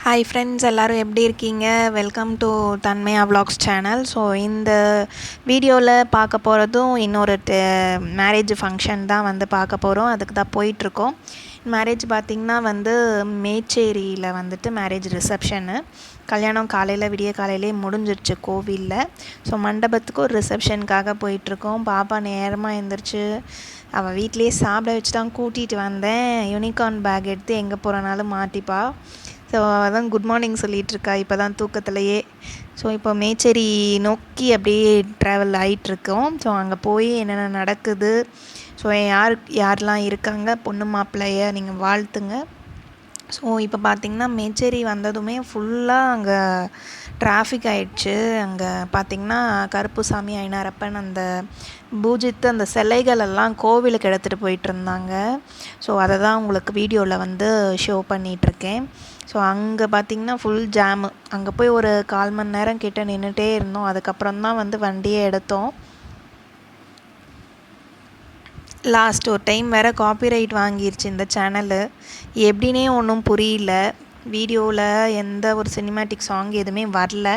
Hi friends, எல்லோரும் எப்படி இருக்கீங்க? வெல்கம் டு தன்மையா விலாக்ஸ் சேனல். ஸோ இந்த வீடியோவில் பார்க்க போகிறதும் இன்னொரு மேரேஜ் ஃபங்க்ஷன் தான் பார்க்க போகிறோம். அதுக்கு தான் போயிட்டுருக்கோம். மேரேஜ் பார்த்திங்கன்னா மேச்சேரியில் மேரேஜ் ரிசப்ஷனு. கல்யாணம் காலையில் விடிய காலையிலே முடிஞ்சிருச்சு கோவிலில். ஸோ மண்டபத்துக்கு ஒரு ரிசப்ஷனுக்காக போயிட்டுருக்கோம். பாப்பா நேரமாக எழுந்திரிச்சு அவள் வீட்லேயே சாப்பிட வச்சு தான் கூட்டிகிட்டு வந்தேன். யூனிகார்ன் பேக் எடுத்து எங்கே போகிறனாலும் மாட்டிப்பா. ஸோ அதான் குட் மார்னிங் சொல்லிகிட்ருக்கா இப்போ தான் தூக்கத்துலையே. ஸோ இப்போ மேச்சேரி நோக்கி அப்படியே ட்ராவல் ஆகிட்டுருக்கோம். ஸோ அங்கே போய் என்னென்ன நடக்குது, ஸோ யாரெலாம் இருக்காங்க, பொண்ணு மாப்பிள்ளைய நீங்கள் வாழ்த்துங்க. ஸோ இப்போ பார்த்திங்கன்னா மேச்சேரி வந்ததுமே ஃபுல்லாக அங்கே டிராஃபிக் ஆகிடுச்சு. அங்கே பார்த்திங்கன்னா கருப்புசாமி ஐனாரப்பன் அந்த பூஜித்து அந்த சிலைகளெல்லாம் கோவிலுக்கு எடுத்துகிட்டு போயிட்டுருந்தாங்க. ஸோ அதை தான் உங்களுக்கு வீடியோவில் ஷோ பண்ணிகிட்ருக்கேன். ஸோ அங்கே பார்த்திங்கன்னா ஃபுல் ஜாமு. அங்கே போய் ஒரு 1/4 மணி நேரம் கிட்ட நின்றுட்டே இருந்தோம். அதுக்கப்புறம் தான் வண்டியை எடுத்தோம். லாஸ்ட் ஒரு டைம் வேறு காப்பிரைட் வாங்கிருச்சு இந்த சேனலு. எப்படின்னே ஒன்றும் புரியல. வீடியோவில் எந்த ஒரு சினிமேட்டிக் சாங் எதுவுமே வரல.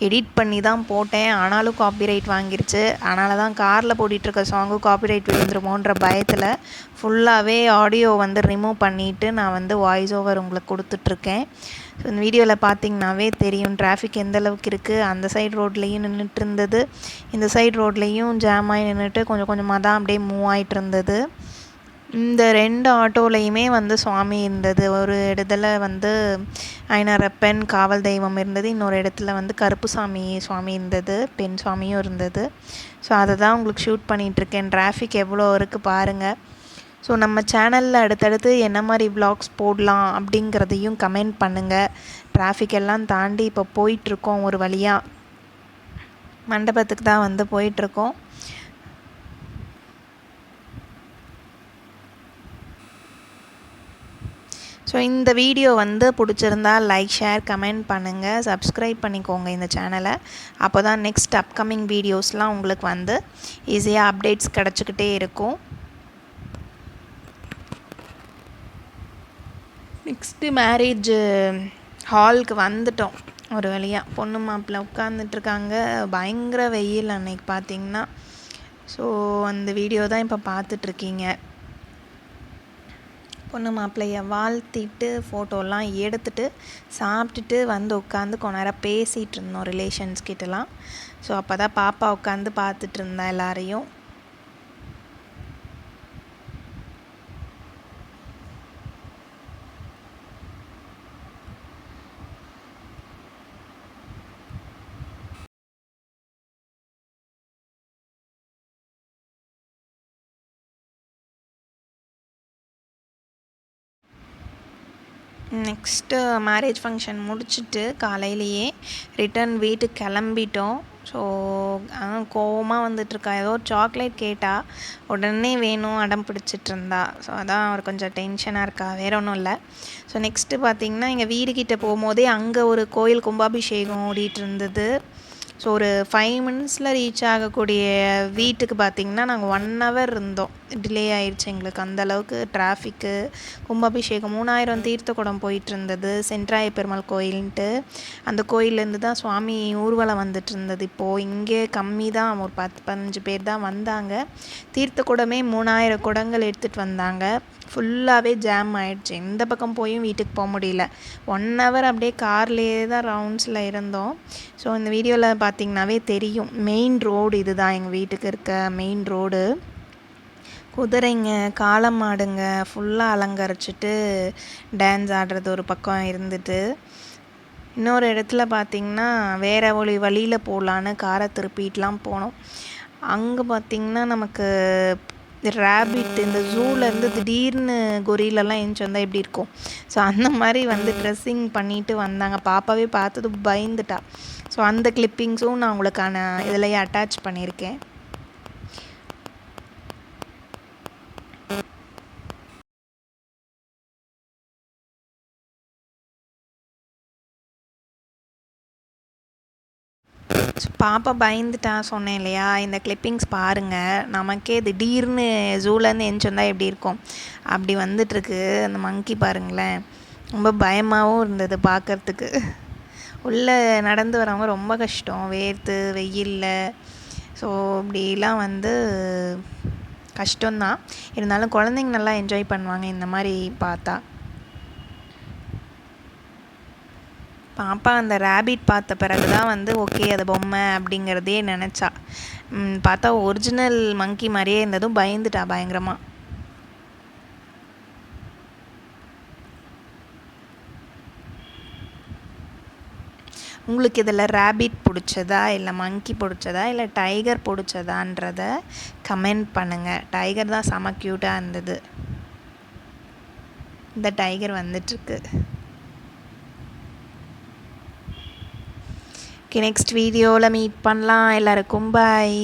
எடிட் பண்ணி தான் போட்டேன், ஆனாலும் காப்பிரைட் வாங்கிருச்சு. அதனால தான் காரில் போட்டிகிட்ருக்க சாங்கு காப்பிரைட் விழுந்துருமோன்ற பயத்தில் ஃபுல்லாகவே ஆடியோ ரிமூவ் பண்ணிவிட்டு நான் வாய்ஸ் ஓவர் உங்களுக்கு கொடுத்துட்ருக்கேன். ஸோ இந்த வீடியோவில் பார்த்திங்கனாவே தெரியும் டிராஃபிக் எந்த அளவுக்கு இருக்குது. அந்த சைடு ரோட்லேயும் நின்றுட்டு இருந்தது, இந்த சைடு ரோட்லேயும் ஜாம் ஆகி நின்றுட்டு கொஞ்சம் கொஞ்சமாக தான் அப்படியே மூவ் ஆகிட்டு இருந்தது. இந்த 2 ஆட்டோலையுமே சுவாமி இருந்தது. ஒரு இடத்துல ஐனாரப்பன் காவல் தெய்வம் இருந்தது, இன்னொரு இடத்துல கருப்புசாமி சுவாமி இருந்தது, பெண் சுவாமியும் இருந்தது. ஸோ அதை தான் உங்களுக்கு ஷூட் பண்ணிகிட்ருக்கேன். டிராஃபிக் எவ்வளோ இருக்குது பாருங்கள். ஸோ நம்ம சேனலில் அடுத்தடுத்து என்ன மாதிரி விலாக்ஸ் போடலாம் அப்படிங்கிறதையும் கமெண்ட் பண்ணுங்கள். டிராஃபிக் எல்லாம் தாண்டி இப்போ போயிட்டுருக்கோம். ஒரு வழியாக மண்டபத்துக்கு தான் போயிட்டுருக்கோம். ஸோ இந்த வீடியோ பிடிச்சிருந்தா லைக், ஷேர், கமெண்ட் பண்ணுங்கள். சப்ஸ்கிரைப் பண்ணிக்கோங்க இந்த சேனலை. அப்போ தான் நெக்ஸ்ட் அப்கமிங் வீடியோஸ்லாம் உங்களுக்கு ஈஸியாக அப்டேட்ஸ் கிடச்சிக்கிட்டே இருக்கும். நெக்ஸ்ட்டு மேரேஜ் ஹாலுக்கு வந்துட்டோம். ஒரு வழியாக பொண்ணு மாப்பிள்ளை உட்காந்துட்ருக்காங்க. பயங்கர வெயில் அன்னைக்கு பார்த்திங்கன்னா. ஸோ அந்த வீடியோ தான் இப்போ பார்த்துட்ருக்கீங்க. பொண்ணு மாப்பிள்ளையை வாழ்த்திட்டு ஃபோட்டோலாம் எடுத்துகிட்டு சாப்பிட்டுட்டு உட்காந்து கொஞ்ச நேரம் பேசிகிட்டு இருந்தோம் ரிலேஷன்ஸ் கிட்டலாம். ஸோ அப்போ தான் பாப்பா உட்காந்து பார்த்துட்டு இருந்தா எல்லாரையும். நெக்ஸ்ட்டு மேரேஜ் ஃபங்க்ஷன் முடிச்சுட்டு காலையிலேயே ரிட்டன் வீட்டுக்கு கிளம்பிட்டோம். ஸோ கோவமாக வந்துட்டுருக்கா. ஏதோ சாக்லேட் கேட்டால் உடனே வேணும் அடம் பிடிச்சிட்ருந்தா. ஸோ அதான் அவர் கொஞ்சம் டென்ஷனாக இருக்கா, வேற ஒன்றும் இல்லை. ஸோ நெக்ஸ்ட்டு பார்த்திங்கன்னா எங்கள் வீடுக்கிட்ட போகும்போதே அங்கே ஒரு கோயில் கும்பாபிஷேகம் ஓடிட்டு இருந்தது. ஸோ ஒரு 5 மினிட்ஸில் ரீச் ஆகக்கூடிய வீட்டுக்கு பார்த்திங்கன்னா நாங்கள் 1 ஹவர் இருந்தோம். டிலே ஆயிடுச்சு எங்களுக்கு. அந்தளவுக்கு டிராஃபிக்கு. கும்பாபிஷேகம் 3000 தீர்த்த குடம் போயிட்டு இருந்தது, சென்ட்ராய பெருமாள் கோயில்ன்ட்டு. அந்த கோயிலேருந்து தான் சுவாமி ஊர்வலம் வந்துட்டு இருந்தது. இப்போது இங்கே கம்மி தான், ஒரு 10-15 பேர் தான் வந்தாங்க. தீர்த்த குடமே 3000 குடங்கள் எடுத்துகிட்டு வந்தாங்க. ஃபுல்லாகவே ஜாம் ஆகிடுச்சு. எந்த பக்கம் போயும் வீட்டுக்கு போக முடியல. 1 ஹவர் அப்படியே கார்லேயே தான் ரவுண்ட்ஸில் இருந்தோம். ஸோ இந்த வீடியோவில் பார்த்திங்கனாவே தெரியும். மெயின் ரோடு இது தான், எங்கள் வீட்டுக்கு இருக்க மெயின் ரோடு. குதிரைங்க, காளை மாடுங்க ஃபுல்லாக அலங்கரிச்சிட்டு டான்ஸ் ஆடுறது ஒரு பக்கம் இருந்துட்டு, இன்னொரு இடத்துல பார்த்திங்கன்னா வேறு வழியில் போகலான்னு காரை திருப்பிட்டுலாம் போனோம். அங்கே பார்த்திங்கன்னா நமக்கு ரேபிட் இந்த ஜூலேருந்து திடீர்னு கொரிலெல்லாம் எழுந்துச்சி வந்தால் எப்படி இருக்கும், ஸோ அந்த மாதிரி ட்ரெஸ்ஸிங் பண்ணிட்டு வந்தாங்க. பாப்பாவே பார்த்தது பயந்துட்டா. ஸோ அந்த கிளிப்பிங்ஸும் நான் உங்களுக்கான இதிலையே அட்டாச் பண்ணியிருக்கேன். பாப்பா பயந்துட்டா சொன்னேன் இல்லையா, இந்த கிளிப்பிங்ஸ் பாருங்கள். நமக்கே திடீர்னு ஜூலேருந்து எழுந்துச்சி வந்தால் எப்படி இருக்கும், அப்படி வந்துட்டுருக்கு அந்த மங்கி பாருங்களேன். ரொம்ப பயமாகவும் இருந்தது பார்க்கறதுக்கு. உள்ளே நடந்து வரவங்க ரொம்ப கஷ்டம், வேர்த்து வெயிலில். ஸோ இப்படிலாம் வந்து கஷ்டம்தான். இருந்தாலும் குழந்தைங்க நல்லா என்ஜாய் பண்ணுவாங்க இந்த மாதிரி பார்த்தா. பாப்பா அந்த ரேபிட் பார்த்த பிறகு தான் வந்து ஓகே அது பொம்மை அப்படிங்கிறதே நினச்சா. பார்த்தா ஒரிஜினல் மங்கி மாதிரியே இருந்ததும் பயந்துட்டா பயங்கரமாக. உங்களுக்கு இதில் ரேபிட் பிடிச்சதா, இல்லை மங்கி பிடிச்சதா, இல்லை டைகர் பிடிச்சதான்றத கமெண்ட் பண்ணுங்கள். டைகர் தான் செம க்யூட்டாக இருந்தது. இந்த டைகர் வந்துட்டுருக்கு. ஓகே, நெக்ஸ்ட் வீடியோவில் மீட் பண்ணலாம். எல்லாருக்கும் பாய்.